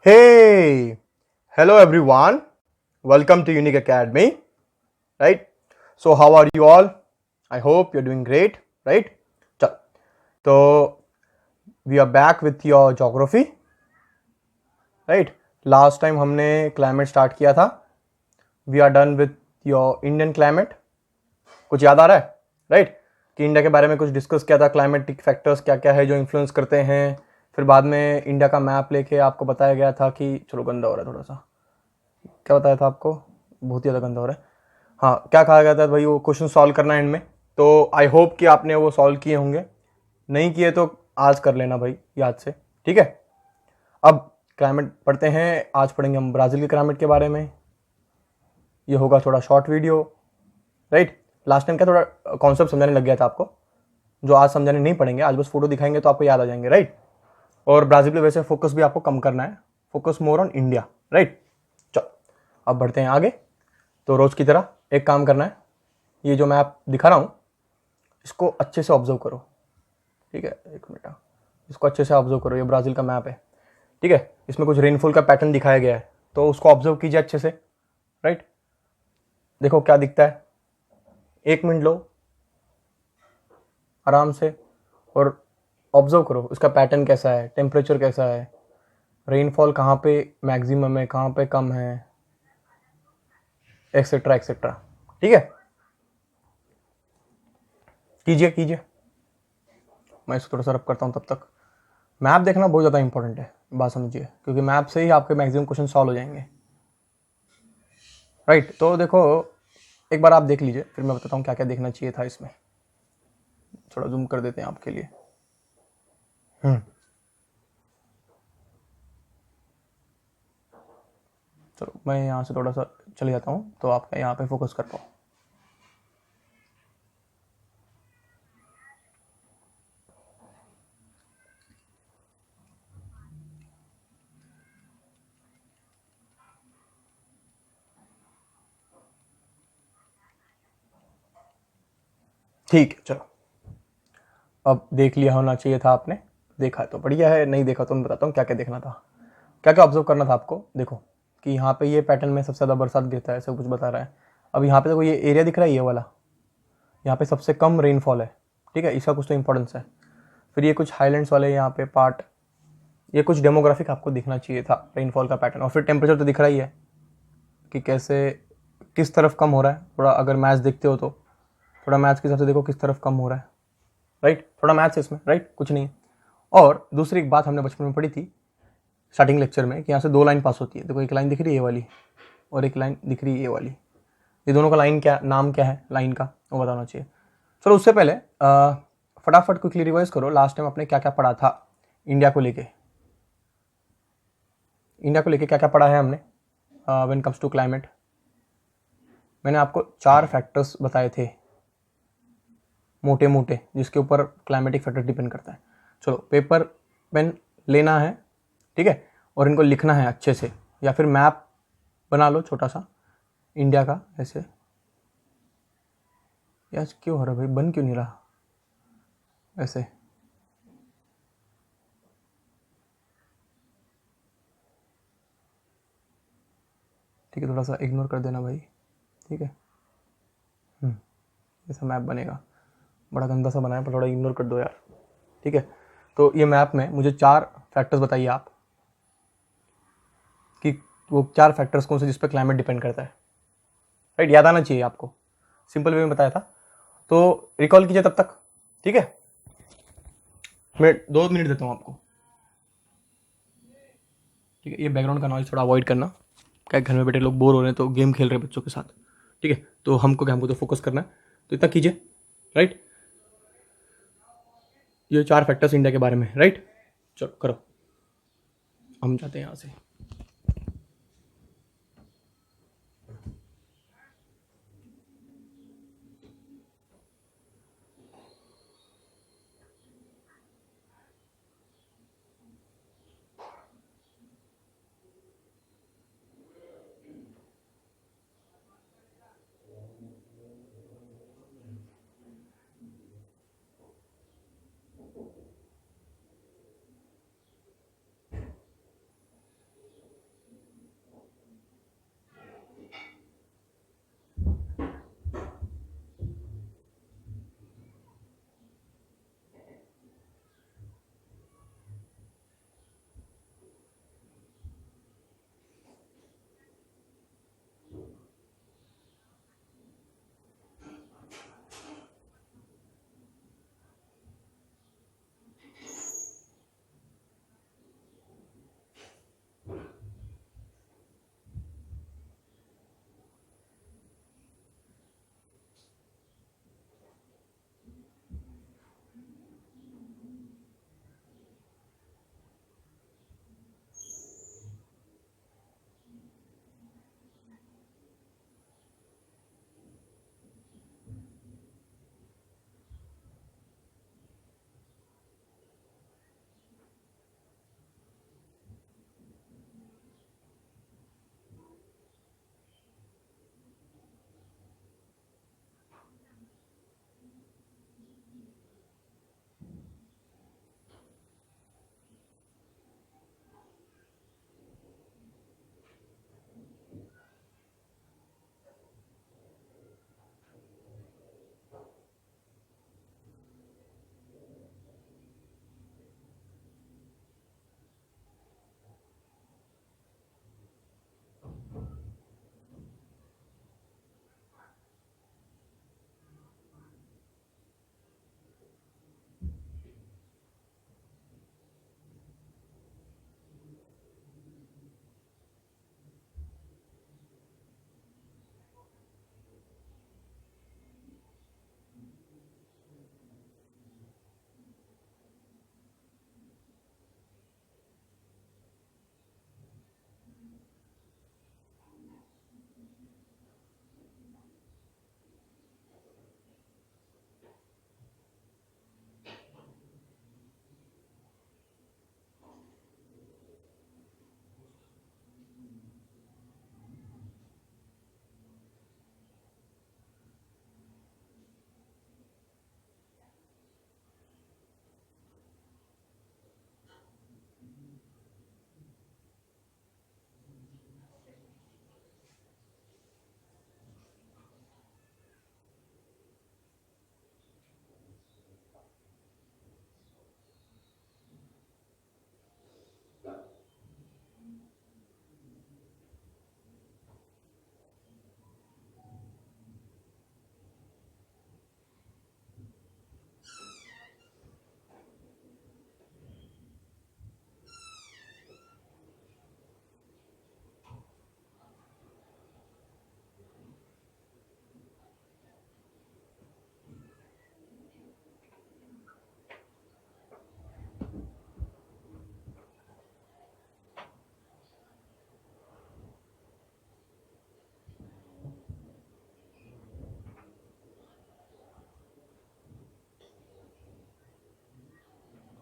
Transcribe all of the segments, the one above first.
Hey, hello everyone. Welcome to Unique Academy. Right? So, how are you all? I hope you're doing great. Right? चल, तो we are back with your geography. Right? Last time हमने climate start किया था. We are done with your Indian climate. कुछ याद आ रहा है? Right? कि इंडिया के बारे में कुछ डिस्कस किया था. क्लाइमेटिक फैक्टर्स क्या क्या है जो इन्फ्लुएंस करते हैं. फिर बाद में इंडिया का मैप लेके आपको बताया गया था कि चलो गंदा हो रहा है थोड़ा सा. क्या बताया था आपको? बहुत ही ज़्यादा गंदा हो रहा है. हाँ, क्या कहा गया था भाई? वो क्वेश्चन सॉल्व करना है एंड में. तो आई होप कि आपने वो सॉल्व किए होंगे. नहीं किए तो आज कर लेना भाई याद से. ठीक है. अब क्लाइमेट पढ़ते हैं. आज पढ़ेंगे हम ब्राज़ील के क्लाइमेट के बारे में. ये होगा थोड़ा short video. Right. Last time क्या थोड़ा कॉन्सेप्ट समझाने लग गया था आपको, जो आज समझाने नहीं पड़ेंगे. आज बस फोटो दिखाएंगे तो आपको याद आ जाएंगे. राइट. और ब्राज़ील पे वैसे फोकस भी आपको कम करना है. Focus more on India. Right. चलो अब बढ़ते हैं आगे. तो रोज़ की तरह एक काम करना है. ये जो मैं आप दिखा रहा हूँ इसको अच्छे से ऑब्जर्व करो. ठीक है, एक मिनट. इसको अच्छे से ऑब्जर्व करो. ये ब्राज़ील का मैप है. ठीक है. इसमें कुछ रेनफॉल का पैटर्न दिखाया गया है, तो उसको ऑब्जर्व कीजिए अच्छे से. राइट. देखो क्या दिखता है. 1 मिनट लो आराम से और ऑब्जर्व करो इसका पैटर्न कैसा है, टेम्परेचर कैसा है, रेनफॉल कहाँ पे मैक्सिमम है, कहाँ पे कम है, एक्सेट्रा एक्सेट्रा. ठीक है. कीजिए कीजिए. मैं इसको थोड़ा सा रब करता हूँ तब तक. मैप देखना बहुत ज़्यादा इंपॉर्टेंट है, बात समझिए, क्योंकि मैप से ही आपके मैक्सिमम क्वेश्चन सॉल्व हो जाएंगे. राइट. तो देखो एक बार आप देख लीजिए, फिर मैं बताता हूँ क्या क्या देखना चाहिए था इसमें. थोड़ा जूम कर देते हैं आपके लिए. चलो मैं यहाँ से थोड़ा सा चले जाता हूँ तो आप यहाँ पे फोकस कर पाओ. ठीक है. चलो अब देख लिया होना चाहिए था आपने. देखा तो बढ़िया है, नहीं देखा तो मैं बताता हूँ क्या क्या देखना था, क्या क्या ऑब्जर्व करना था आपको. देखो कि यहाँ पे ये पैटर्न में सबसे ज़्यादा बरसात गिरता है, सब कुछ बता रहा है. अब यहाँ पे देखो ये एरिया दिख रहा है, ये वाला. यहाँ पे सबसे कम रेनफॉल है. ठीक है, इसका कुछ तो इंपॉर्टेंस है. फिर ये कुछ हाईलैंड्स वाले यहाँ पे पार्ट, ये कुछ डेमोग्राफिक आपको दिखना चाहिए था, रेनफॉल का पैटर्न. और फिर टेम्परेचर तो दिख रहा ही है कि कैसे किस तरफ कम हो रहा है. थोड़ा अगर मैच देखते हो तो थोड़ा मैच के हिसाब से देखो किस तरफ कम हो रहा है. राइट. थोड़ा मैथ्स है इसमें. राइट. कुछ नहीं. और दूसरी एक बात हमने बचपन में पढ़ी थी स्टार्टिंग लेक्चर में कि यहाँ से 2 लाइन पास होती है. देखो एक लाइन दिख रही है ये वाली, और एक लाइन दिख रही है ये वाली. ये दोनों का लाइन क्या नाम क्या है लाइन का, वो बताना चाहिए. चलो उससे पहले फटाफट क्विकली रिवाइज करो लास्ट टाइम आपने क्या क्या पढ़ा था इंडिया को लेके. इंडिया को लेके क्या क्या पढ़ा है हमने व्हेन कम्स टू क्लाइमेट. मैंने आपको 4 फैक्टर्स बताए थे मोटे मोटे, जिसके ऊपर क्लाइमेटिक फैक्टर डिपेंड करता है. चलो पेपर पेन लेना है. ठीक है. और इनको लिखना है अच्छे से, या फिर मैप बना लो छोटा सा इंडिया का ऐसे. यार क्यों हो रहा है भाई, बन क्यों नहीं रहा ऐसे. ठीक है, थोड़ा सा इग्नोर कर देना भाई. ठीक है. ऐसा मैप बनेगा. बड़ा गंदा सा बनाया, पर थोड़ा इग्नोर कर दो यार. ठीक है. तो ये मैप में मुझे 4 फैक्टर्स बताइए आप कि वो 4 फैक्टर्स कौन से जिस पर क्लाइमेट डिपेंड करता है. राइट. याद आना चाहिए आपको. सिंपल वे में बताया था, तो रिकॉल कीजिए तब तक. ठीक है. मैं 2 मिनट देता हूँ आपको. ठीक है. ये बैकग्राउंड का नॉइज थोड़ा अवॉइड करना. क्या घर में बैठे लोग बोर हो रहे हैं तो गेम खेल रहे हैं बच्चों के साथ. ठीक है. तो हमको तो फोकस करना है, तो इतना कीजिए. राइट. ये 4 फैक्टर्स इंडिया के बारे में. राइट. चलो करो. हम जाते हैं यहाँ से.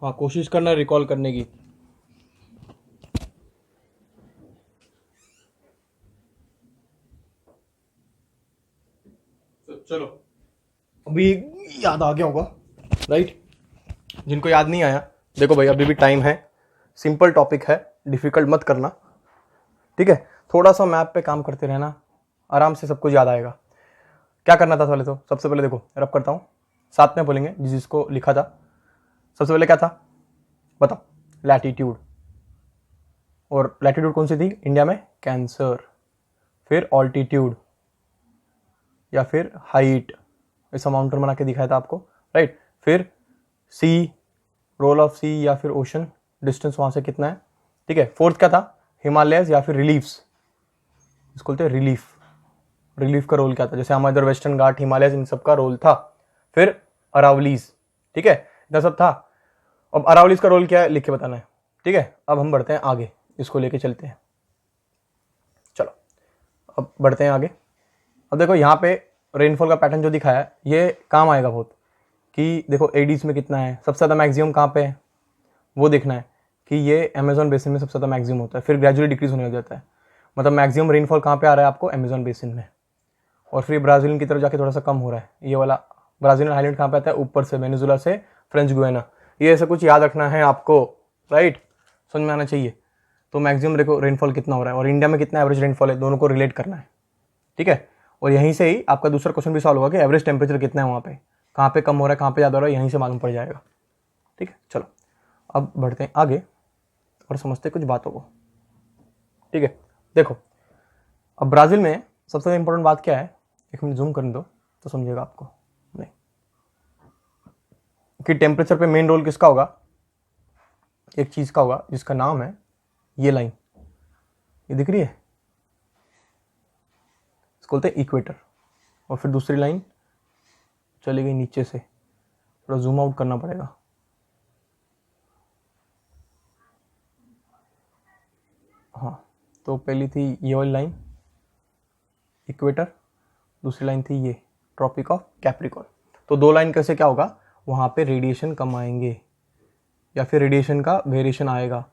हाँ, कोशिश करना रिकॉल करने की। तो चलो, अभी याद आ गया होगा, राइट? जिनको याद नहीं आया, देखो भाई अभी भी टाइम है, सिंपल टॉपिक है, डिफिकल्ट मत करना, ठीक है? थोड़ा सा मैप पे काम करते रहना, आराम से सब कुछ याद आएगा। क्या करना था पहले? तो सबसे पहले देखो, रब करता हूँ, साथ में बोलेंगे जिसको लिखा था। सबसे पहले क्या था बताओ? लैटिट्यूड। और लैटिट्यूड कौन सी थी इंडिया में? कैंसर। फिर ऑल्टीट्यूड या फिर हाइट, ऐसा माउंटेन बना के दिखाया था आपको, राइट? फिर सी, रोल ऑफ सी या फिर ओशन, डिस्टेंस वहां से कितना है, ठीक है? फोर्थ क्या था? हिमालयस या फिर रिलीफ्स, इसको बोलते हैं रिलीफ। रिलीफ का रोल क्या था? जैसे हमारे इधर वेस्टर्न घाट, हिमालयस, इन सब का रोल था। फिर अरावलीज, ठीक है? इतना सब था। अब अरावलीज का रोल क्या है लिख के बताना है, ठीक है? अब हम बढ़ते हैं आगे, इसको लेके चलते हैं। चलो अब बढ़ते हैं आगे। अब देखो यहाँ पे रेनफॉल का पैटर्न जो दिखाया है ये काम आएगा बहुत, कि देखो एडीज में कितना है, सबसे ज़्यादा मैक्सिमम कहाँ पे है वो देखना है, कि ये अमेजोन बेसिन में सबसे ज़्यादा मैक्सिमम होता है, फिर ग्रेजुअली डिक्रीज होने लग जाता है। मतलब मैक्सिमम रेनफॉल कहाँ पे आ रहा है आपको? अमेजोन बेसिन में। और फिर ब्राज़ील की तरफ जाके थोड़ा सा कम हो रहा है, ये वाला ब्राज़ीलियन आइलैंड कहाँ पे आता है? ऊपर से, वेनेजुला से फ्रेंच गुयाना। ये ऐसा कुछ याद रखना है आपको, राइट? समझ में आना चाहिए। तो मैक्सिमम देखो रेनफॉल कितना हो रहा है और इंडिया में कितना एवरेज रेनफॉल है, दोनों को रिलेट करना है, ठीक है? और यहीं से ही आपका दूसरा क्वेश्चन भी सॉल्व होगा कि एवरेज टेम्परेचर कितना है वहाँ पे, कहाँ पे कम हो रहा है, कहाँ पे ज़्यादा हो रहा है, यहीं से मालूम पड़ जाएगा, ठीक है? चलो अब बढ़ते हैं आगे और समझते हैं कुछ बातों को, ठीक है? देखो अब ब्राज़ील में सबसे इंपॉर्टेंट बात क्या है, एक मिनट जूम करने दो तो समझेगा आपको, नहीं कि टेम्परेचर पे मेन रोल किसका होगा? एक चीज़ का होगा जिसका नाम है ये लाइन, ये दिख रही है, इसको बोलते हैं इक्वेटर। और फिर दूसरी लाइन चली गई नीचे से, थोड़ा जूम आउट करना पड़ेगा, हाँ। तो पहली थी ये वाली लाइन इक्वेटर, दूसरी लाइन थी ये ट्रॉपिक ऑफ कैप्रिकॉर्न। तो दो लाइन कैसे क्या होगा, वहाँ पे रेडिएशन कम आएंगे या फिर रेडिएशन का वेरिएशन आएगा।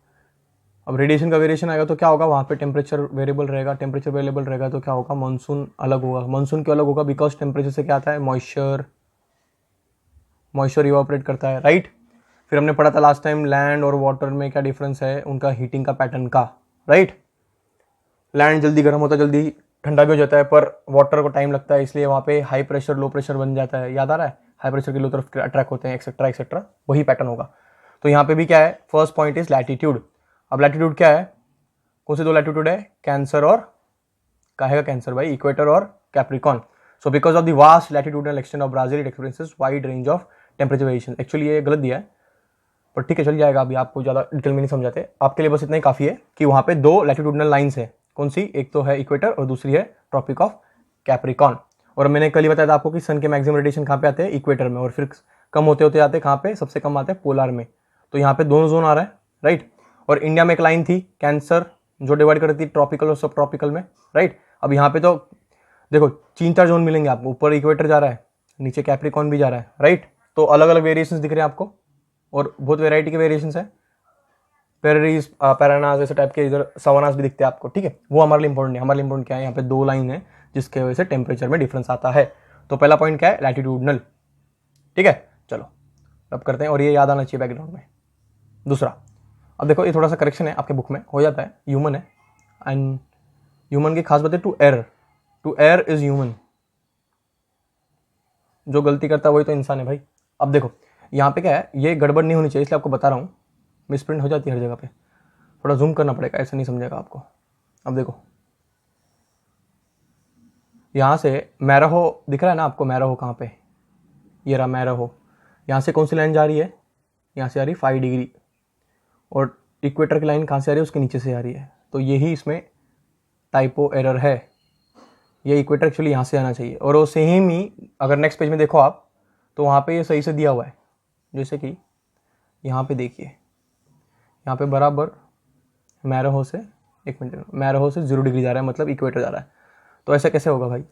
अब रेडिएशन का वेरिएशन आएगा तो क्या होगा, वहाँ पे टेम्परेचर वेरिएबल रहेगा, टेम्परेचर वेरिएबल रहेगा तो क्या होगा, मानसून अलग होगा। मानसून क्यों अलग होगा? बिकॉज टेम्परेचर से क्या आता है? मॉइस्चर, मॉइस्चर इवापोरेट करता है, राइट? फिर हमने पढ़ा था लास्ट टाइम लैंड और वाटर में क्या डिफरेंस है उनका हीटिंग का पैटर्न का, राइट? लैंड जल्दी गर्म होता है, जल्दी ठंडा भी हो जाता है, पर वाटर को टाइम लगता है, इसलिए वहाँ पे हाई प्रेशर लो प्रेशर बन जाता है, याद आ रहा है? हाई प्रेशर के लो तरफ अट्रैक होते हैं, एक्सेट्रा एक्सेट्रा, वही पैटर्न होगा। तो यहाँ पे भी क्या है, फर्स्ट पॉइंट इज लैटिट्यूड। अब लैटिट्यूड क्या है, कौन से दो लैटिट्यूड है? कैंसर और, काहे का कैंसर भाई? इक्वेटर और Capricorn. So because of the vast latitudinal extent of Brazil it experiences wide range of temperature variation. Actually ये गलत दिया है पर ठीक है चल जाएगा, अभी आपको ज़्यादा डिटेल में नहीं समझाते, आपके लिए बस इतना ही काफ़ी है कि वहाँ पे दो लैटिट्यूडनल लाइन्स है। कौन सी? एक तो है इक्वेटर और दूसरी है ट्रॉपिक ऑफ कैप्रिकॉर्न। और मैंने कल ही बताया था आपको कि सन के मैक्सिमम रेडिएशन कहाँ पे आते हैं? इक्वेटर में। और फिर कम होते होते आते हैं कहाँ पे? सबसे कम आते हैं पोलार में। तो यहाँ पे दोनों जोन आ रहा है, राइट? और इंडिया में एक लाइन थी कैंसर जो डिवाइड करती थी ट्रॉपिकल और सब ट्रॉपिकल में, राइट? अब यहाँ पे तो देखो 3-4 जोन मिलेंगे आपको, ऊपर इक्वेटर जा रहा है, नीचे कैप्रिकॉर्न भी जा रहा है, राइट? तो अलग अलग वेरिएशंस दिख रहे हैं आपको और बहुत वेराइटी के वेरिएशंस है, पेरीज पैरानाज ऐसे टाइप के, इधर सवानास भी दिखते हैं आपको, ठीक है? वो हमारे लिए इंपॉर्टेंट है। हमारे लिए इंपॉर्टेंट क्या है, यहाँ पे दो लाइन है जिसके वजह से टेम्परेचर में डिफरेंस आता है। तो पहला पॉइंट क्या है? लैटिट्यूडनल, ठीक है? चलो अब करते हैं, और ये याद आना चाहिए बैकग्राउंड में। दूसरा, अब देखो ये थोड़ा सा करेक्शन है आपके बुक में हो जाता है, ह्यूमन है एंड ह्यूमन की खास बात है टू एयर इज ह्यूमन। जो गलती करता है वही तो इंसान है भाई। अब देखो यहाँ पे क्या है, ये गड़बड़ नहीं होनी चाहिए इसलिए आपको बता रहा हूँ, मिसप्रिंट हो जाती है हर जगह पे, थोड़ा जूम करना पड़ेगा, ऐसे नहीं समझेगा आपको। अब देखो यहाँ से मैराहो दिख रहा है ना आपको, मैराहो कहाँ पे? ये रहा मैराहो। यहाँ से कौन सी लाइन जा रही है? यहाँ से आ रही 5 डिग्री, और इक्वेटर की लाइन कहाँ से आ रही है? उसके नीचे से आ रही है। तो यही इसमें टाइपो एरर है, ये इक्वेटर एक्चुअली यहाँ से आना चाहिए। और वो सेम ही अगर नेक्स्ट पेज में देखो आप तो वहाँ पे ये सही से दिया हुआ है, जैसे कि यहाँ पे देखिए, यहाँ पे बराबर मैराहो से, एक मिनट, मैराहो से 0 डिग्री जा रहा है, मतलब इक्वेटर जा रहा है। तो ऐसा कैसे होगा भाई,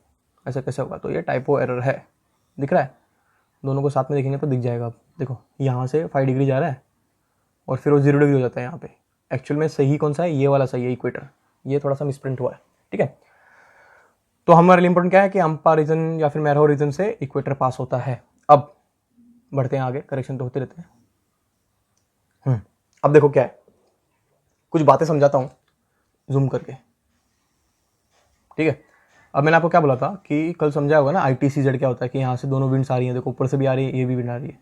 ऐसा कैसे होगा? तो ये टाइपो एरर है, दिख रहा है? दोनों को साथ में देखेंगे तो दिख जाएगा। अब देखो यहाँ से 5 डिग्री जा रहा है, और फिर वो 0 डिग्री हो जाता है यहाँ पे। एक्चुअल में सही कौन सा है, ये वाला सही है, इक्वेटर। ये थोड़ा सा मिसप्रिंट हुआ है, ठीक है। तो हमारे लिए इंपॉर्टेंट क्या है कि अम्पा रीजन या फिर मैरहो रीजन से इक्वेटर पास होता है। अब बढ़ते हैं आगे, करेक्शन तो होते रहते हैं। अब देखो क्या है, कुछ बातें समझाता हूं जूम करके, ठीक है। अब मैंने आपको क्या बोला था कि कल समझा होगा ना ITCZ क्या होता है, कि यहाँ से दोनों विंड्स आ रही हैं, देखो ऊपर से भी आ रही है, ये भी विंड आ रही है,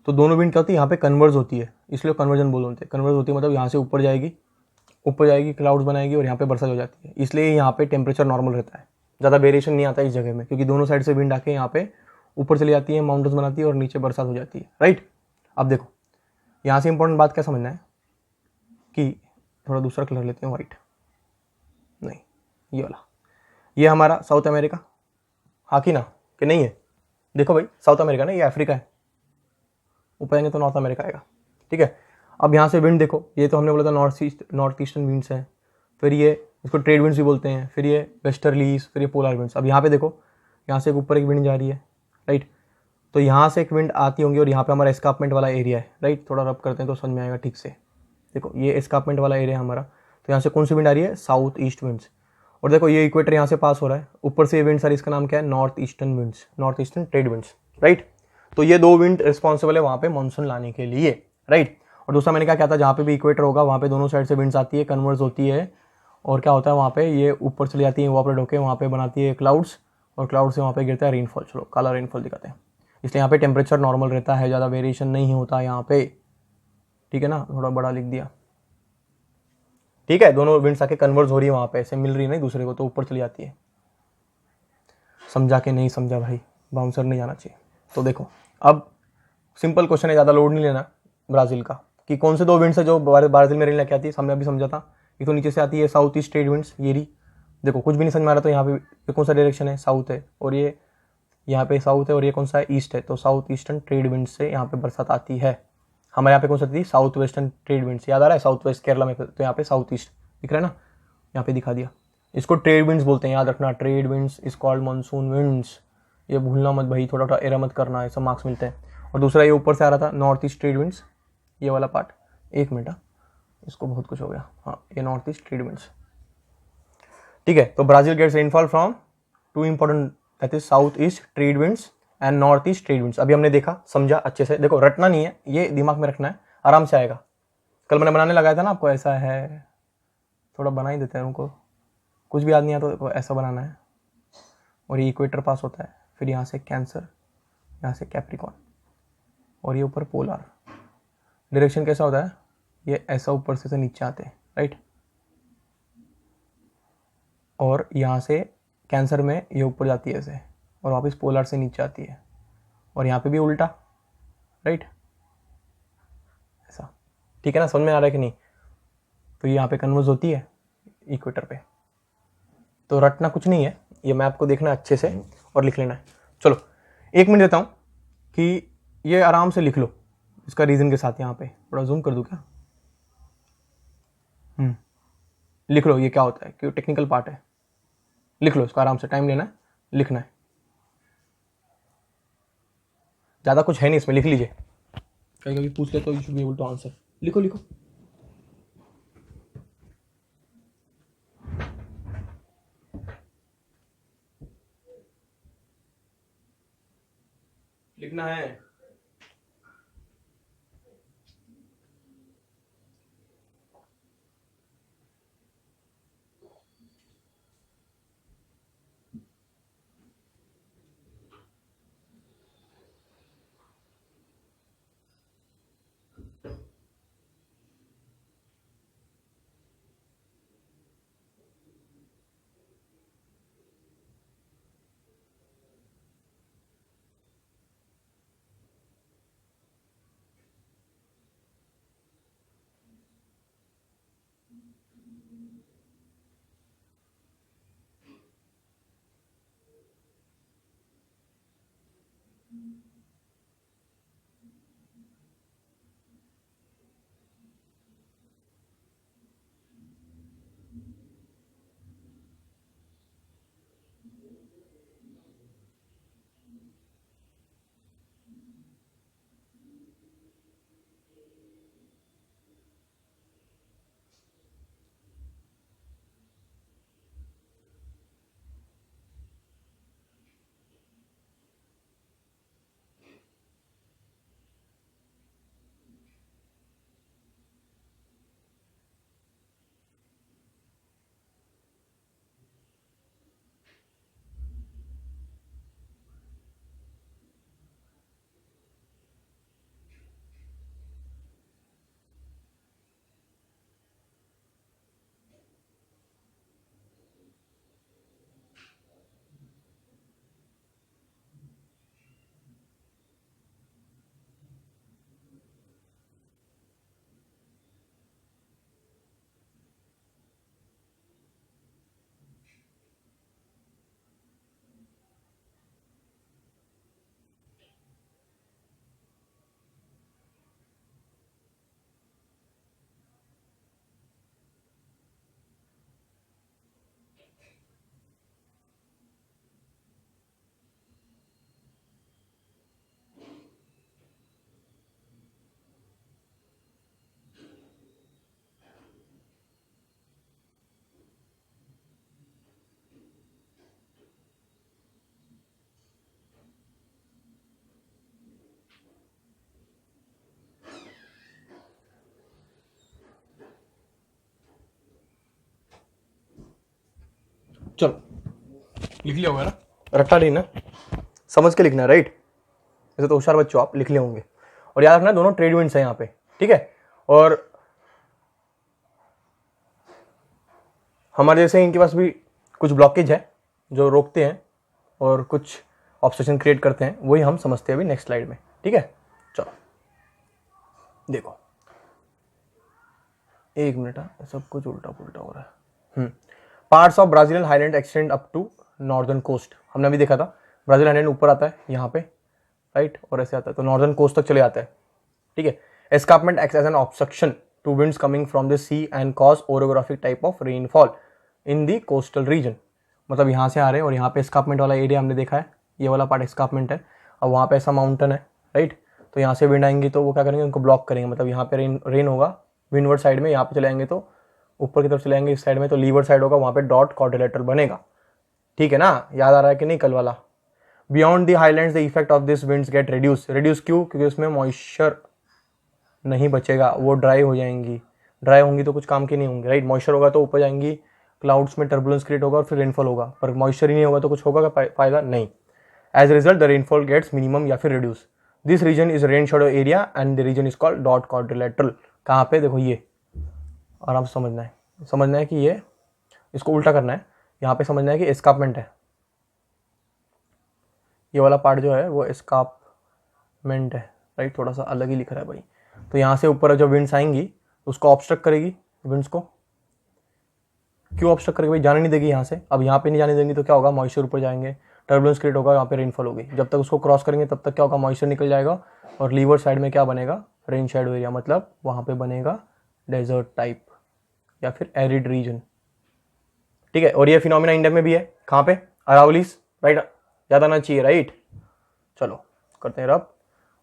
तो दोनों विंड क्या होती है, यहाँ पे कन्वर्ज होती है, इसलिए कन्वर्जन बोलते हैं। कन्वर्ज होती है मतलब यहाँ से ऊपर जाएगी क्लाउड्स बनाएगी और यहाँ पे बरसात हो जाती है, इसलिए यहाँ पे टेम्परेचर नॉर्मल रहता है, ज़्यादा वेरिएशन नहीं आता इस जगह में, क्योंकि दोनों साइड से विंड आके यहाँ पे ऊपर चली जाती है, माउंटेन्स बनाती है और नीचे बरसात हो जाती है, राइट। अब देखो यहाँ से इंपॉर्टेंट बात क्या समझना है कि थोड़ा दूसरा कलर लेते हैं, व्हाइट नहीं, ये वाला, ये हमारा साउथ अमेरिका, हाँ कि ना, कि नहीं है। देखो भाई साउथ अमेरिका ना, ये अफ्रीका है, ऊपर जाएंगे तो नॉर्थ अमेरिका आएगा, ठीक है। अब यहाँ से विंड देखो, ये तो हमने बोला था नॉर्थ ईस्टर्न विंड्स हैं, फिर ये इसको ट्रेड विंड्स भी बोलते हैं, फिर ये वेस्टर्लीज, फिर ये पोलर विंड्स। अब यहाँ पे देखो, यहाँ से ऊपर एक विंड जा रही है, राइट, तो यहाँ से एक विंड आती होंगी और यहाँ पे हमारा एस्कार्पमेंट वाला एरिया है, राइट। थोड़ा रब करते हैं तो समझ में आएगा ठीक से। देखो ये एस्कार्पमेंट वाला एरिया है हमारा, तो यहाँ से कौन सी विंड आ रही है, साउथ ईस्ट विंड्स। और देखो ये इक्वेटर यहाँ से पास हो रहा है, ऊपर से ये विंड सारी, इसका नाम क्या है, north eastern winds, north eastern trade winds, right. तो ये दो विंड रिस्पॉन्सिबल है वहाँ पे मानसून लाने के लिए, राइट। और दूसरा मैंने क्या कहा था, जहाँ पे भी इक्वेटर होगा वहाँ पे दोनों साइड से विंड्स आती है, कन्वर्स होती है, और क्या होता है वहाँ पे ये ऊपर चली जाती है, इवापोरेट होकर वहाँ पे बनाती है क्लाउड्स, और क्लाउड से वहाँ पे गिरता है रेनफॉल। चलो काला रेनफॉल दिखाते हैं। इसलिए यहाँ पे टेम्परेचर नॉर्मल रहता है, ज़्यादा वेरिएशन नहीं होता यहाँ पे, ठीक है ना, थोड़ा बड़ा लिख दिया, ठीक है। दोनों विंड्स आके कन्वर्ज हो रही है वहाँ पे, ऐसे मिल रही है नहीं दूसरे को, तो ऊपर चली जाती है। समझा के नहीं समझा भाई, बाउंसर नहीं जाना चाहिए। तो देखो अब सिंपल क्वेश्चन है, ज़्यादा लोड नहीं लेना ब्राज़ील का, कि कौन से दो विंड्स है जो ब्राज़ील में रेन लेके आती है। हमने अभी समझा था, ये तो नीचे से आती है साउथ ईस्ट ट्रेड विंड्स, ये रही। देखो कुछ भी नहीं समझ में आ रहा, तो यहाँ पे कौन सा डायरेक्शन है, साउथ है, और ये यहाँ पे साउथ है, और ये कौन सा है, ईस्ट है। तो साउथ ईस्टर्न ट्रेड विंड से यहाँ पे बरसात आती है। हमारे यहाँ पे कौन सा थी, साउथ वेस्टर्न ट्रेड विंड्स, याद आ रहा है, साउथ वेस्ट केरला में, तो यहाँ पे साउथ ईस्ट दिख रहा है ना, यहाँ पे दिखा दिया। इसको ट्रेड विंड्स बोलते हैं, याद रखना, trade winds is called monsoon winds, ये भूलना मत भाई, थोड़ा थोड़ा एरर मत करना, ऐसा मार्क्स मिलते हैं। और दूसरा ये ऊपर से आ रहा था नॉर्थ ईस्ट ट्रेड विंड्स, ये वाला पार्ट, एक मिनट, इसको बहुत कुछ हो गया, हाँ ये नॉर्थ ईस्ट ट्रेड विंड्स, ठीक है। तो Brazil gets rainfall from two important, that is south east trade winds and north east trade winds. अभी हमने देखा, समझा अच्छे से, देखो रटना नहीं है, ये दिमाग में रखना है, आराम से आएगा। कल मैंने बनाने लगाया था ना आपको, ऐसा है, थोड़ा बना ही देते हैं उनको, कुछ भी याद नहीं आता तो ऐसा बनाना है। और ये इक्वेटर पास होता है, फिर यहाँ से कैंसर, यहाँ से कैप्रिकॉन, और ये ऊपर पोलर। डायरेक्शन कैसा होता है, ये ऐसा ऊपर से नीचे आते हैं, राइट। और यहाँ से कैंसर में ये ऊपर जाती है ऐसे, और वापस पोलर से नीचे आती है, और यहाँ पे भी उल्टा, राइट, ऐसा, ठीक है ना, समझ में आ रहा है कि नहीं। तो ये यहाँ पे कन्वर्ज होती है इक्वेटर पे, तो रटना कुछ नहीं है, ये मैप को देखना अच्छे से और लिख लेना है। चलो 1 मिनट देता हूँ कि ये आराम से लिख लो इसका रीजन के साथ। यहाँ पे थोड़ा जूम कर दूँ क्या, लिख लो ये क्या होता है, क्यों टेक्निकल पार्ट है, लिख लो इसको आराम से, टाइम लेना है, लिखना है, ज़्यादा कुछ है नहीं इसमें, लिख लीजिए, कहीं कभी पूछ ले तो you should be able to answer. लिखो लिखो, लिखना है। चलो लिख लिया होगा ना, रट्टा नहीं ना, समझ के लिखना है, राइट। ऐसे तो होशियार बच्चों आप लिख लिए होंगे। और याद रखना दोनों ट्रेड विंड्स हैं यहाँ पे, ठीक है। और हमारे जैसे इनके पास भी कुछ ब्लॉकेज है जो रोकते हैं और कुछ ऑब्स्ट्रक्शन क्रिएट करते हैं, वही हम समझते हैं अभी नेक्स्ट स्लाइड में, ठीक है। चलो देखो, एक मिनट, सब कुछ उल्टा पुल्टा हो रहा है। Parts of Brazilian highland extend up to northern coast, हमने अभी देखा था ब्राजील हाईलैंड ऊपर आता है यहाँ पे, राइट, और ऐसे आता है तो नॉर्दर्न कोस्ट तक चले जाता है, ठीक है। Escarpment acts as an obstruction to winds coming from the sea and cause orographic type of rainfall in the coastal region. मतलब यहाँ से आ रहे हैं और यहाँ पे एस्कार्पमेंट वाला एरिया हमने देखा है, ये वाला पार्ट एस्कार्पमेंट है। अब वहाँ पे ऐसा माउंटेन है, राइट, तो यहाँ से विंड आएंगी तो वो क्या करेंगे, उनको ब्लॉक करेंगे। मतलब यहाँ पे रेन होगा विंडवर्ड साइड में, यहाँ पे चले जाएंगे तो ऊपर की तरफ चले जाएंगे इस साइड में, तो लीवर्ड साइड होगा, वहाँ पे डॉट क्वाड्रिलेटरल बनेगा, ठीक है ना। याद आ रहा है कि नहीं कल वाला। Beyond the highlands the effect of this winds get reduce. Reduce क्यों? क्योंकि उसमें मॉइस्चर नहीं बचेगा, वो ड्राई हो जाएंगी। ड्राई होंगी तो कुछ काम की नहीं होंगी, राइट। मॉइस्चर होगा तो ऊपर जाएंगी, क्लाउड्स में टर्बुलेंस क्रिएट होगा और फिर रेनफॉल होगा, पर मॉइस्चर ही नहीं होगा तो कुछ होगा क्या फायदा? नहीं। As result the rainfall gets minimum या फिर reduce. This region is rain shadow area and the region is called dot quadrilateral. कहाँ पे? देखो ये आराम से समझना है कि ये इसको उल्टा करना है। यहाँ पे समझना है कि एस्कार्पमेंट है, ये वाला पार्ट जो है वो एस्कार्पमेंट है, राइट। थोड़ा सा अलग ही लिख रहा है भाई। तो यहाँ से ऊपर जो विंड्स आएंगी उसको ऑब्स्ट्रक्ट करेगी, विंड्स को क्यों ऑब्स्ट्रक्ट करेगी भाई? जाने नहीं देगी यहाँ से। अब यहाँ पे नहीं जाने देंगी तो क्या होगा, मॉइस्चर ऊपर जाएंगे, टर्बुलेंस क्रिएट होगा, यहाँ पे रेनफॉल होगी। जब तक उसको क्रॉस करेंगे तब तक क्या होगा, मॉइस्चर निकल जाएगा और लीवर साइड में क्या बनेगा, रेन शेडो एरिया, मतलब वहाँ पे बनेगा डेजर्ट टाइप या फिर एरिड रीजन, ठीक है। और ये फिनोमिना इंडिया में भी है, कहाँ पे? अरावलीज, राइट, याद आना चाहिए, राइट। चलो करते हैं रब,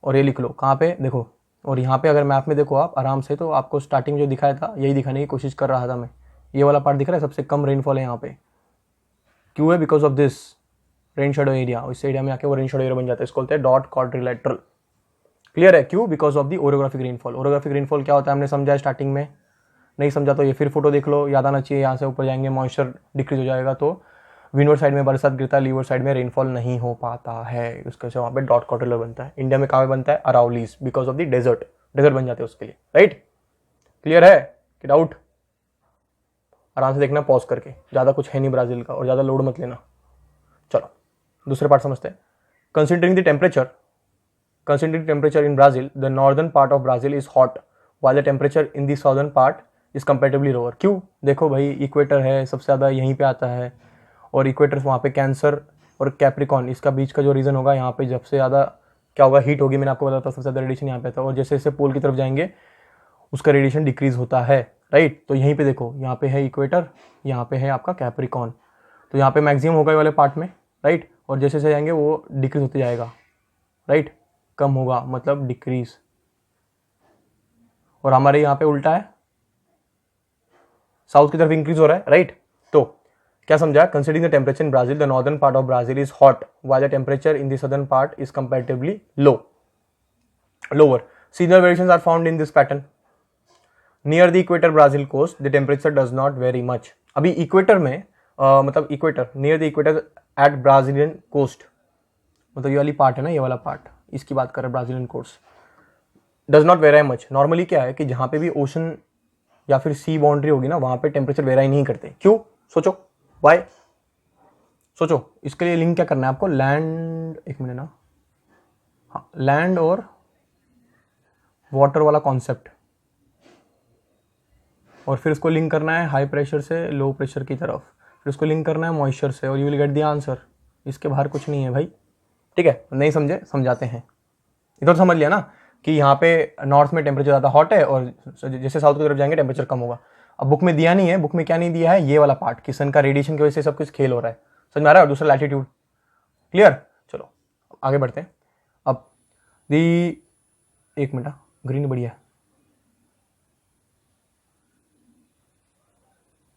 और ये लिख लो कहाँ पे, देखो। और यहाँ पे अगर मैप में देखो आप आराम से, तो आपको स्टार्टिंग जो दिखाया था यही दिखाने की कोशिश कर रहा था मैं। ये वाला पार्ट दिख रहा है, सबसे कम रेनफॉल है यहाँ पे। क्यों है? Because of this rain shadow area. इस एरिया में आके वो रेन शेडो एरिया बन जाता है, इसको बोलते हैं डॉट क्वाड्रिलेटरल। क्लियर है? क्यों? Because of the orographic rainfall. Orographic rainfall क्या होता है हमने समझा स्टार्टिंग में, नहीं समझा तो ये फिर फोटो देख लो, याद आना चाहिए। यहाँ से ऊपर जाएंगे मॉइस्चर डिक्रीज हो जाएगा तो विंडवर्ड साइड में बरसात गिरता है, लीवर साइड में रेनफॉल नहीं हो पाता है, उसके वजह से वहाँ पे डॉट क्वाड्रिलेटरल बनता है। इंडिया में कहाँ बनता है? Aravallis, because of the desert बन जाते हैं उसके लिए, राइट। क्लियर है कि डाउट? आराम से देखना पॉज करके, ज़्यादा कुछ है नहीं ब्राज़ील का और ज़्यादा लोड मत लेना। चलो दूसरे पार्ट समझते हैं। Considering the temperature in Brazil, the northern part of Brazil is hot while the temperature in the southern part is comparatively lower. क्यों? देखो भाई, इक्वेटर है सबसे ज़्यादा यहीं पे आता है, और इक्वेटर वहाँ पे कैंसर और कैप्रिकॉन, इसका बीच का जो रीजन होगा यहाँ पे सबसे ज़्यादा क्या होगा, हीट होगी। मैंने आपको बताया था सबसे ज़्यादा रेडिएशन यहाँ पे था, और जैसे जैसे पोल की तरफ जाएंगे उसका रेडिएशन डिक्रीज होता है, राइट। तो यहीं पे देखो, यहाँ पे है इक्वेटर, यहाँ पे है आपका कैप्रिकॉन, तो यहाँ पे मैक्सिमम होगा ये वाले पार्ट में, राइट। और जैसे जैसे जाएंगे वो डिक्रीज होते जाएगा, राइट, कम होगा मतलब डिक्रीज। और हमारे यहाँ पे उल्टा है, साउथ की तरफ इंक्रीज हो रहा है, राइट। तो क्या समझा? Considering the temperature in Brazil, the northern part of Brazil is hot while the temperature in the southern part is comparatively lower. Seasonal variations are found in this pattern. Near the equator Brazil coast the temperature does not vary much. अभी equator में मतलब equator, near the equator at Brazilian coast, मतलब ये वाली part है ना, ये वाला पार्ट, इसकी बात कर रहे हैं Brazilian coast. Does not vary much. Normally क्या है कि जहाँ पे भी ओशन या फिर सी बाउंड्री होगी ना, वहाँ पे टेम्परेचर वेराई नहीं करते। क्यों? सोचो वाई, सोचो। इसके लिए लिंक क्या करना है आपको, लैंड, एक मिनट ना, हाँ, लैंड और वाटर वाला कॉन्सेप्ट, और फिर इसको लिंक करना है हाई प्रेशर से लो प्रेशर की तरफ, फिर इसको लिंक करना है मॉइस्चर से, और you will get the answer. इसके बाहर कुछ नहीं है भाई, ठीक है। नहीं समझे? समझाते हैं। इधर समझ लिया ना कि यहाँ पे नॉर्थ में टेम्परेचर ज़्यादा हॉट है और जैसे साउथ की तरफ जाएंगे टेम्परेचर कम होगा। अब बुक में दिया नहीं है, बुक में क्या नहीं दिया है, ये वाला पार्ट कि सन का रेडिएशन की वजह से सब कुछ खेल हो रहा है, समझ में आ रहा है। और दूसरा लैटिट्यूड, क्लियर। चलो आगे बढ़ते हैं। अब दी, एक मिनट, ग्रीन बढ़िया है,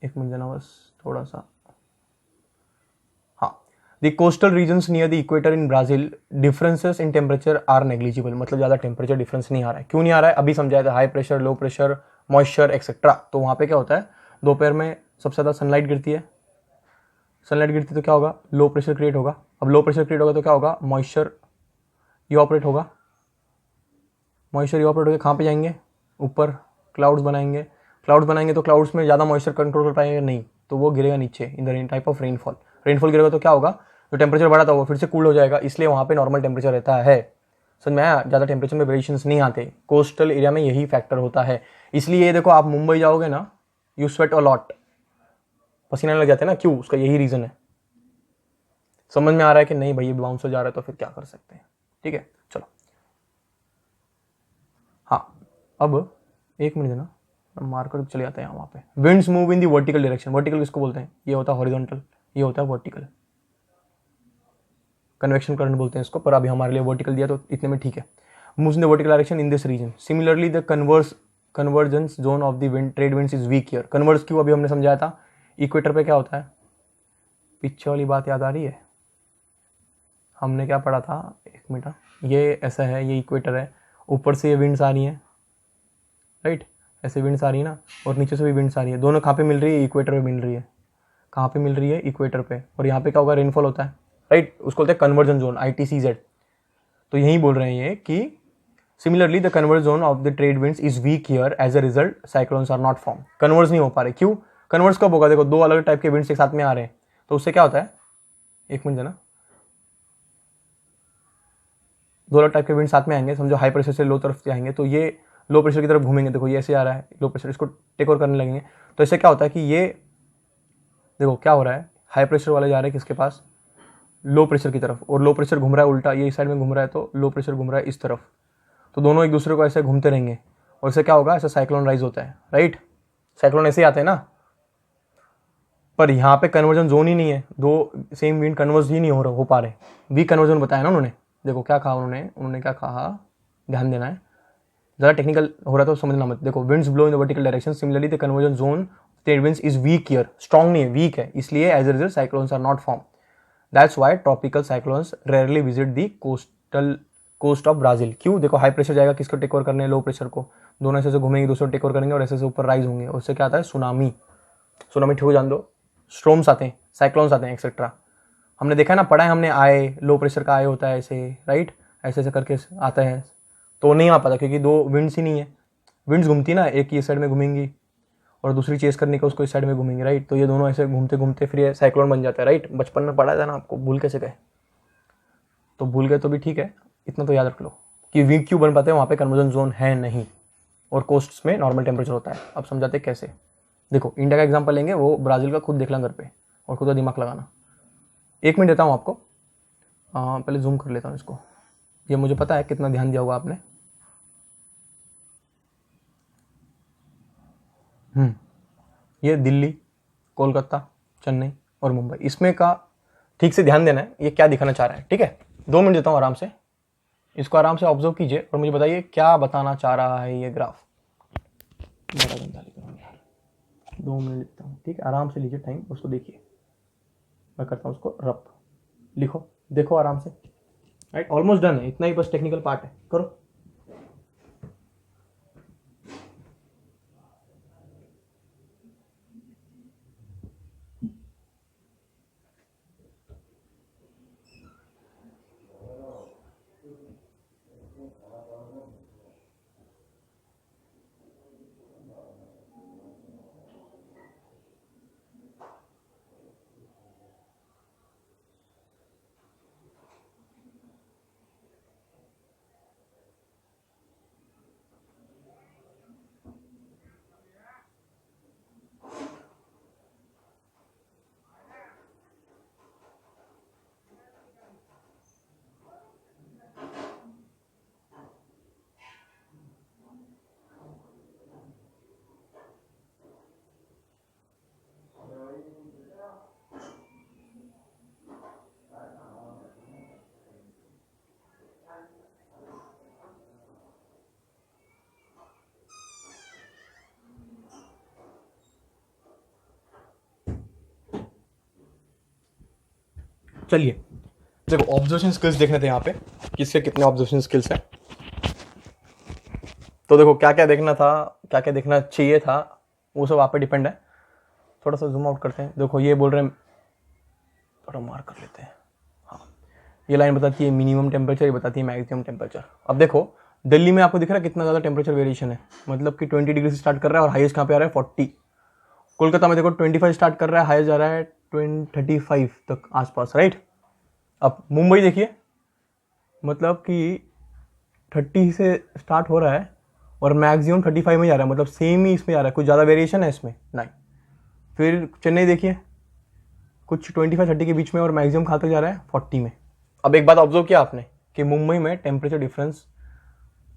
एक मिनट देना बस थोड़ा सा। हाँ, the coastal regions near the equator in Brazil differences in temperature are negligible. मतलब ज़्यादा टेम्परेचर डिफरेंस नहीं आ रहा है। क्यों नहीं आ रहा है? अभी समझाया था, high pressure, low pressure, moisture etcetera. तो वहाँ पे क्या होता है, दोपहर में सबसे ज़्यादा सनलाइट गिरती है, सनलाइट गिरती तो क्या होगा, लो प्रेशर क्रिएट होगा। अब लो प्रेशर क्रिएट होगा तो क्या होगा, मॉइस्चर इवापोरेट होगा। मॉइस्चर इवापोरेट होकर कहाँ पे जाएंगे, ऊपर क्लाउड्स बनाएंगे। क्लाउड्स बनाएंगे तो क्लाउड्स में ज़्यादा मॉइस्चर कंट्रोल कर पाएंगे नहीं, तो वो गिरेगा नीचे in the type of rainfall. Rainfall गिरेगा तो क्या होगा, जो टेम्परेचर बढ़ा था वो फिर से कूल हो जाएगा, इसलिए वहाँ पे नॉर्मल टेम्परेचर रहता है। समझ में आया, ज़्यादा टेम्परेचर में वेरिएशंस नहीं आते। कोस्टल एरिया में यही फैक्टर होता है। इसलिए देखो आप मुंबई जाओगे ना, यू स्वेट अ लॉट, पसीना लग जाते हैं ना, क्यों, उसका यही रीज़न है। समझ में आ रहा है कि नहीं भाई, बाउंसर जा रहा है तो फिर क्या कर सकते हैं। ठीक है, चलो। हाँ, अब एक मिनट देना, मार्कर चले जाते हैं वहाँ पे। Winds move in the vertical direction. Vertical किसको बोलते हैं, ये होता है हॉरिजॉन्टल, ये होता है वर्टिकल। कन्वेक्शन करंट बोलते हैं इसको, पर अभी हमारे लिए वर्टिकल दिया तो इतने में ठीक है। Moves in the vertical direction in this region. Similarly the convergence zone of the wind trade winds is weak here. Converse क्यों, अभी हमने समझाया था। इक्वेटर पे क्या होता है, पीछे वाली बात याद आ रही है, हमने क्या पढ़ा था, एक मिनट, ये ऐसा है, ये इक्वेटर है, ऊपर से ये विंड्स आ रही हैं, राइट, ऐसे विंड्स आ रही है ना, और नीचे से भी विंड्स आ रही है, दोनों कहाँ पे मिल रही है, इक्वेटर पे मिल रही है। कहाँ पे मिल रही है, इक्वेटर पे। और यहाँ पे क्या होगा, रेनफॉल होता है, राइट, उसको बोलते हैं कन्वर्जन जोन, ITCZ। तो यही बोल रहे हैं ये कि similarly the converge zone of the trade winds is weak here, as a result cyclones are not form. Converse नहीं हो पा रहे, क्यों, कन्वर्स कब होगा, देखो दो अलग टाइप के विंड्स एक साथ में आ रहे हैं, तो उससे क्या होता है, एक मिनट देना, दो अलग टाइप के विंड साथ में आएंगे, समझो हाई प्रेशर से लो तरफ से आएंगे, तो ये लो प्रेशर की तरफ घूमेंगे, देखो ये ऐसे आ रहा है लो प्रेशर, इसको टेक ओवर करने लगेंगे, तो इससे क्या होता है कि ये देखो क्या हो रहा है, हाई प्रेशर वाले जा रहे हैं किसके पास, लो प्रेशर की तरफ, और लो प्रेशर घूम रहा है उल्टा, ये इस साइड में घूम रहा है, तो लो प्रेशर घूम रहा है इस तरफ, तो दोनों एक दूसरे को ऐसे घूमते रहेंगे, और इससे क्या होगा, ऐसा साइक्लोन राइज होता है, राइट। साइक्लोन ऐसे ही आते हैं ना, पर यहाँ पे कन्वर्जन जोन ही नहीं है, दो सेम विंड कन्वर्ज ही नहीं हो पा रहे। वीक कन्वर्जन बताया ना उन्होंने, देखो क्या कहा उन्होंने क्या कहा, ध्यान देना है, ज़्यादा टेक्निकल हो रहा है तो समझना मत। देखो winds blow in the vertical direction, similarly the convergence zone trade winds is weak here, strong नहीं है, वीक है, इसलिए as a result cyclones are not form. That's why tropical cyclones rarely visit the coast of Brazil. क्यों, देखो high pressure जाएगा किसको take over करने, low pressure को, दोनों ऐसे घूमेंगे, दूसरे टेक ओवर करेंगे और ऐसे ऊपर राइज होंगे, उससे क्या आता है, सुनामी। सुनामी ठीक हो, जान दो, स्ट्रोम्स आते हैं, साइक्लोन्स आते हैं, एक्सेट्रा। हमने देखा है ना, पढ़ा है हमने, आए लो प्रेशर का आए होता है ऐसे, राइट, ऐसे ऐसे करके आता है, तो नहीं आ पाता क्योंकि दो विंड्स ही नहीं है। विंड्स घूमती ना, एक ही साइड में घूमेंगी और दूसरी चेस करने का उसको इस साइड में घूमेंगे, राइट, तो ये दोनों ऐसे घूमते घूमते फिर ये साइक्लोन बन जाता है, राइट। बचपन में पढ़ा था ना आपको, भूल कैसे गए, तो भूल गए तो भी ठीक है, इतना तो याद रख लो कि वीक क्यों बन पाते हैं, वहाँ पे कन्वर्जन जोन है नहीं, और कोस्ट्स में नॉर्मल टेम्परेचर होता है। अब समझाते कैसे, देखो इंडिया का एग्जाम्पल लेंगे, वो ब्राज़ील का खुद देखना घर पे, और खुद का दिमाग लगाना। एक मिनट देता हूँ आपको, पहले जूम कर लेता हूँ इसको, ये मुझे पता है कितना ध्यान दिया होगा आपने। ये दिल्ली, कोलकाता, चेन्नई और मुंबई, इसमें का ठीक से ध्यान देना है, ये क्या दिखाना चाह रहा है, ठीक है। 2 मिनट देता हूँ आराम से, इसको आराम से ऑब्जर्व कीजिए और मुझे बताइए क्या बताना चाह रहा है ये ग्राफ। बड़ा गंदा लिख रहा हूँ यार, 2 मिनट देता हूँ, ठीक है, आराम से लीजिए टाइम, उसको देखिए, मैं करता हूँ उसको रफ, लिखो, देखो आराम से, राइट, ऑलमोस्ट डन है, इतना ही बस टेक्निकल पार्ट है, करो। चलिए देखो ऑब्जर्वेशन स्किल्स देखने थे यहाँ पे, किसके कितने ऑब्जर्वेशन स्किल्स हैं। तो देखो क्या क्या देखना था, क्या क्या देखना चाहिए था, वो सब आप पे डिपेंड है। थोड़ा सा जूम आउट करते हैं, देखो ये बोल रहे हैं थोड़ा मार्क कर लेते हैं। हाँ, ये लाइन बताती है मिनिमम टेम्परेचर, ये बताती है मैक्सिमम टेम्परेचर। अब देखो दिल्ली में आपको दिख रहा है कितना ज़्यादा टेम्परेचर वेरिएशन है, मतलब कि 20 डिग्री से स्टार्ट कर रहा है और हाईएस्ट कहाँ पे आ रहा है 40। कोलकाता में देखो 25 स्टार्ट कर रहा है, हाईएस्ट जा रहा है 35 तक आसपास, राइट। अब मुंबई देखिए, मतलब कि 30 से स्टार्ट हो रहा है और मैक्सिमम 35 में जा रहा है, मतलब सेम ही इसमें जा रहा है, कुछ ज़्यादा वेरिएशन है इसमें नहीं। फिर चेन्नई देखिए, कुछ 25-30 के बीच में और मैक्सिमम कहाँ तक जा रहा है 40 में। अब एक बात ऑब्जर्व किया आपने कि मुंबई में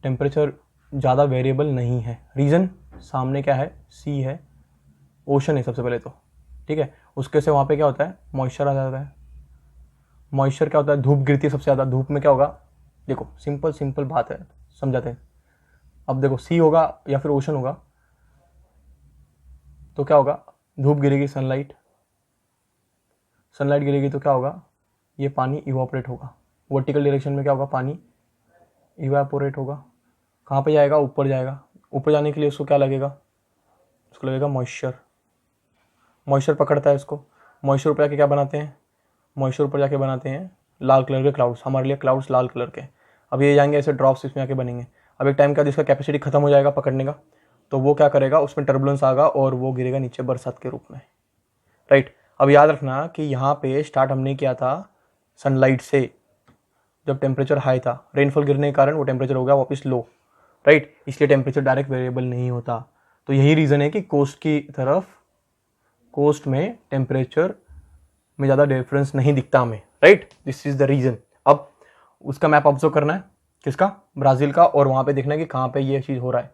टेम्परेचर ज़्यादा वेरिएबल नहीं है। रीज़न, सामने क्या है, सी है, ओशन है सबसे पहले तो, ठीक है। उसके से वहाँ पे क्या होता है, मॉइस्चर आ जाता है। मॉइस्चर क्या होता है, धूप गिरती है सबसे ज़्यादा, धूप में क्या होगा, देखो सिंपल बात है, समझाते हैं। अब देखो सी होगा या फिर ओशन होगा तो क्या होगा, धूप गिरेगी, सनलाइट गिरेगी तो क्या होगा, ये पानी इवापोरेट होगा। वर्टिकल डायरेक्शन में क्या होगा, पानी इवापोरेट होगा। कहाँ पे जाएगा, ऊपर जाएगा। ऊपर जाने के लिए उसको क्या लगेगा, उसको लगेगा मॉइस्चर पकड़ता है इसको। मॉइस्चर ऊपर जाके क्या बनाते हैं, मॉइस्चर ऊपर जाके बनाते हैं लाल कलर के क्लाउड्स। हमारे लिए क्लाउड्स लाल कलर के, अब ये जाएंगे ऐसे ड्रॉप्स इसमें आके बनेंगे। अब एक टाइम का जिसका कैपेसिटी खत्म हो जाएगा पकड़ने का, तो वो क्या करेगा, उसमें टर्बुलेंस आएगा और वो गिरेगा नीचे बरसात के रूप में, राइट। अब याद रखना कि यहाँ पे स्टार्ट हमने किया था सनलाइट से, जब टेम्परेचर हाई था, रेनफॉल गिरने के कारण वो टेम्परेचर हो गया वापस लो, राइट। इसलिए टेम्परेचर डायरेक्ट वेरिएबल नहीं होता। तो यही रीज़न है कि कोस्ट में टेम्परेचर में ज़्यादा डिफरेंस नहीं दिखता हमें, right. This is the reason. अब उसका मैप ऑब्जर्व करना है, किसका, ब्राज़ील का, और वहाँ पे देखना है कि कहाँ पे ये चीज़ हो रहा है।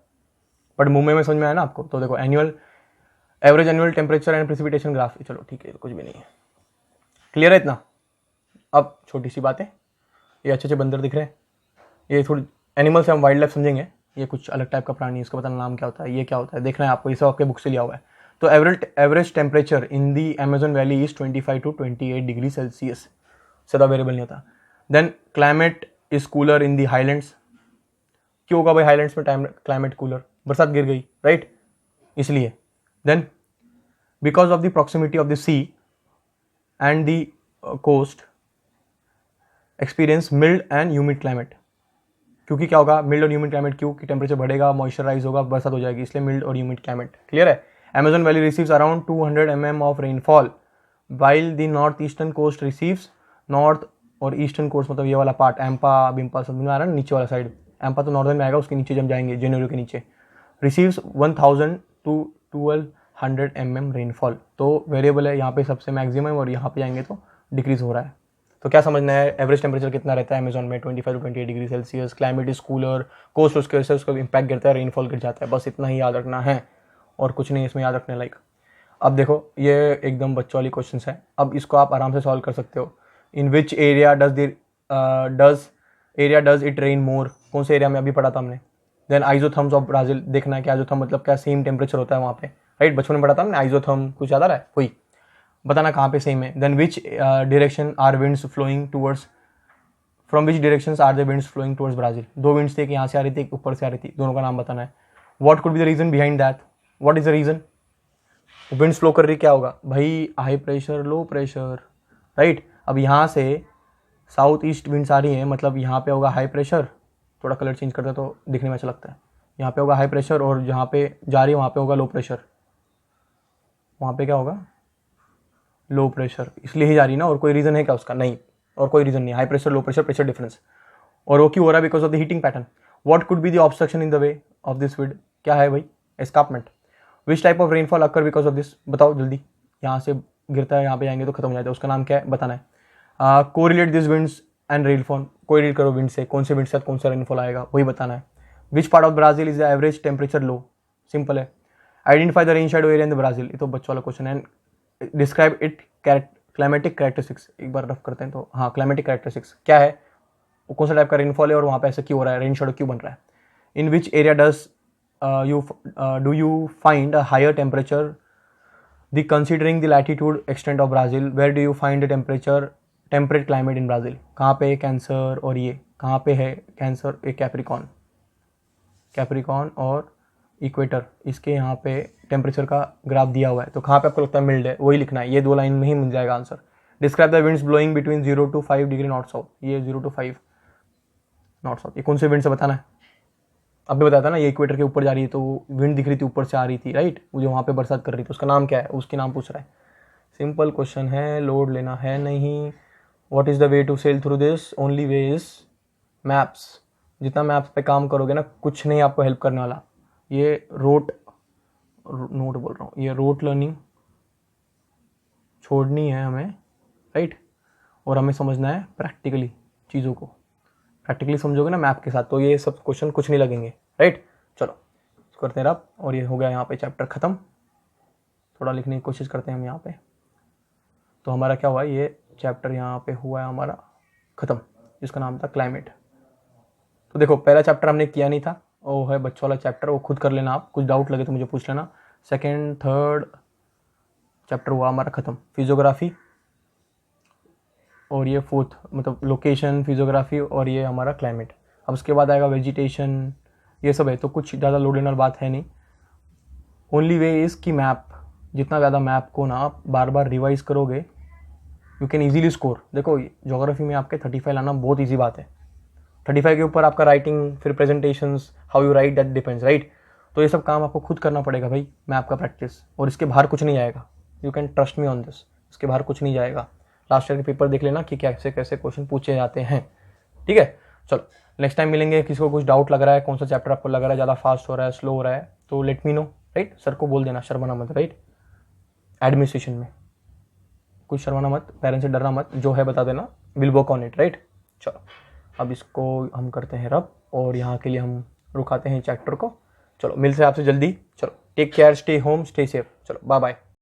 बट मुंबई में समझ में आया ना आपको। तो देखो average annual temperature and precipitation graph, चलो ठीक है, कुछ भी नहीं है, क्लियर है इतना। अब छोटी सी बात है, ये अच्छे बंदर दिख रहे हैं, ये थोड़ी एनिमल्स हम वाइल्ड लाइफ समझेंगे, ये कुछ अलग टाइप का प्राणी है, इसका पता नाम क्या होता है, ये क्या होता है, देखना है आपको, ये सब आपके बुक से लिया हुआ है। तो average temperature in the Amazon valley is 25 to 28 degree Celsius, ज़्यादा वेरिएबल नहीं होता। Then climate is cooler in the highlands. क्यों होगा भाई हाईलैंड्स में क्लाइमेट कूलर, बरसात गिर गई, राइट, इसलिए। Then because of the proximity of the sea and the coast experience mild and humid climate. क्योंकि क्या होगा, मिल्ड और ह्यूमिड क्लाइमेट, क्योंकि टेम्परेचर बढ़ेगा, मॉइस्चराइज होगा, बरसात हो जाएगी, इसलिए मिल्ड और ह्यूमिड क्लाइमेट, क्लियर है। Amazon valley receives around 200 mm of rainfall, while the north eastern coast receives, north और ईस्टर्न कोस्ट मतलब ये वाला पार्ट, एम्पा बिम्पा समझ में आ रहा है, नीचे वाला साइड, एम्पा तो नॉर्दर्न में आएगा, उसके नीचे जब जाएंगे जेनेरो के नीचे, रिसीव्स 1000 to 1200 mm रेनफॉल। तो वेरिएबल है यहाँ पे सबसे मैक्सिमम, और यहाँ पे जाएंगे तो डिक्रीज हो रहा है। तो क्या समझना है, एवरेज टेम्परेचर कितना रहता है अमेजोन में, 25 to 28 degree Celsius. Climate is cooler, coast उसके वजह से उसका इम्पैक्ट गिरता है, रेनफॉल गिर जाता है, बस इतना ही याद रखना है और कुछ नहीं इसमें याद रखने लायक। अब देखो ये एकदम बच्चों वाली क्वेश्चन है, अब इसको आप आराम से सॉल्व कर सकते हो। In which area does it rain more, कौन से एरिया में, अभी पढ़ा था हमने। देन आइजोथर्म्स ऑफ ब्राज़ील, देखना है कि आइजोथर्म मतलब क्या, सेम टेम्परेचर होता है वहाँ पे, राइट, बचपन में पढ़ा था हमने आइजोथर्म, कुछ याद आ रहा है, वही बताना कहाँ पे सेम है। Then which direction are winds flowing towards, from which directions are the winds flowing towards Brazil. दो विंड्स थे, एक यहाँ से आ रही थी, एक ऊपर से आ रही थी, दोनों का नाम बताना है। What could be the reason behind that, what is the reason, winds flow कर रही, क्या होगा भाई, high pressure low pressure, right. अब यहाँ से साउथ ईस्ट विंड्स आ रही हैं, मतलब यहाँ पे होगा हाई प्रेशर, थोड़ा कलर चेंज करते हैं तो दिखने में अच्छा लगता है, यहाँ पे होगा हाई प्रेशर, और जहाँ पे जा रही है वहाँ पे होगा लो प्रेशर, वहाँ पे क्या होगा, लो प्रेशर, इसलिए ही जा रही है ना, और कोई रीज़न है क्या उसका, नहीं, और कोई रीज़न नहीं, high pressure low pressure, pressure difference, और वो क्यों हो रहा है, because of the heating pattern. What could be the obstruction in the way of this wind, क्या है भाई, escarpment. Which type of rainfall occur because of this, बताओ जल्दी, यहाँ से गिरता है, यहाँ पे जाएंगे तो खत्म हो जाता है, उसका नाम क्या है, बताना है। Correlate this winds and rainfall, correlate करो विंड से, कौन से विंड से कौन सा रेनफॉल आएगा वही बताना है। Which part of Brazil is the average temperature low, simple है। Identify the rain shadow area in the Brazil, ये तो बच्चों वाला क्वेश्चन है। डिस्क्राइब इट क्लाइमेटिक कैरेक्टरिस्टिक्स, एक बार रफ करते हैं तो, हाँ क्लाइमेटिक कैरेक्टरिस्टिक्स क्या है, वो कौन सा टाइप का रेनफॉल है और वहाँ पे ऐसा क्यों हो रहा है, रेन शेडो क्यों बन रहा है। In which area do you find a higher temperature, the considering the latitude extent of Brazil, where do you find the temperate climate in Brazil, कहाँ पे है कैंसर, और ये कहाँ पे है कैंसर, एक कैप्रिकॉन और इक्वेटर, इसके यहाँ पे टेम्परेचर का ग्राफ दिया हुआ है, तो कहाँ पे आपको लगता है मिल्ड है, वही लिखना है, ये दो लाइन में ही मिल जाएगा answer. Describe the winds blowing between 0 to 5 degree north south, ये 0 to 5 नॉर्थ साउथ, ये कौन से विंड से बताना है? अभी बताया था ना, ये इक्वेटर के ऊपर जा रही है तो विंड दिख रही थी, ऊपर से आ रही थी, राइट, वो जो वहाँ पे बरसात कर रही थी उसका नाम क्या है, उसके नाम पूछ रहा है। सिंपल क्वेश्चन है, लोड लेना है नहीं। What is the way to sail through this? Only way is maps. जितना मैप्स पे काम करोगे ना, कुछ नहीं आपको हेल्प करने वाला। ये नोट बोल रहा हूँ, ये रोट लर्निंग छोड़नी है हमें, राइट, और हमें समझना है प्रैक्टिकली चीज़ों को। प्रैक्टिकली समझोगे ना मैप के साथ तो ये सब क्वेश्चन कुछ नहीं लगेंगे, राइट। चलो करते हैं रब, और ये हो गया यहाँ पे चैप्टर ख़त्म। थोड़ा लिखने की कोशिश करते हैं हम यहाँ पे। तो हमारा क्या हुआ, ये चैप्टर यहाँ पे हुआ है हमारा ख़त्म, जिसका नाम था क्लाइमेट। तो देखो पहला चैप्टर हमने किया नहीं था, वो है बच्चों वाला चैप्टर, वो खुद कर लेना आप, कुछ डाउट लगे तो मुझे पूछ लेना। सेकेंड थर्ड चैप्टर हुआ हमारा ख़त्म, फिजियोग्राफी, और ये फोर्थ मतलब लोकेशन, फिजियोग्राफी, और ये हमारा क्लाइमेट। अब उसके बाद आएगा वेजिटेशन, ये सब है, तो कुछ ज़्यादा लोड लेने वाली बात है नहीं। ओनली वे इज़ कि मैप, जितना ज़्यादा मैप को ना आप बार बार रिवाइज करोगे यू कैन ईजिली स्कोर। देखो ज्योग्राफी में आपके 35 लाना बहुत ईजी बात है। 35 के ऊपर आपका राइटिंग, फिर presentations, how you right that depends, right. तो ये सब काम आपको खुद करना पड़ेगा भाई, मैप का प्रैक्टिस, और इसके बाहर कुछ नहीं आएगा। You can trust me on this, इसके बाहर कुछ नहीं जाएगा। लास्ट ईयर के पेपर देख लेना कि कैसे कैसे क्वेश्चन पूछे जाते हैं, ठीक है। चलो नेक्स्ट टाइम मिलेंगे। किसी को कुछ डाउट लग रहा है, कौन सा चैप्टर आपको लग रहा है ज़्यादा फास्ट हो रहा है, स्लो हो रहा है, तो let me know, right. Sir को बोल देना, शर्माना मत, राइट। एडमिनिस्ट्रेशन में कुछ शर्माना मत, पेरेंट्स से डरना मत, जो है बता देना, will work on it, right. चलो अब इसको हम करते हैं रब, और यहाँ के लिए हम रुकाते हैं चैप्टर को। चलो मिलते हैं आपसे जल्दी। चलो take care, stay home, stay safe. चलो बाय बाय।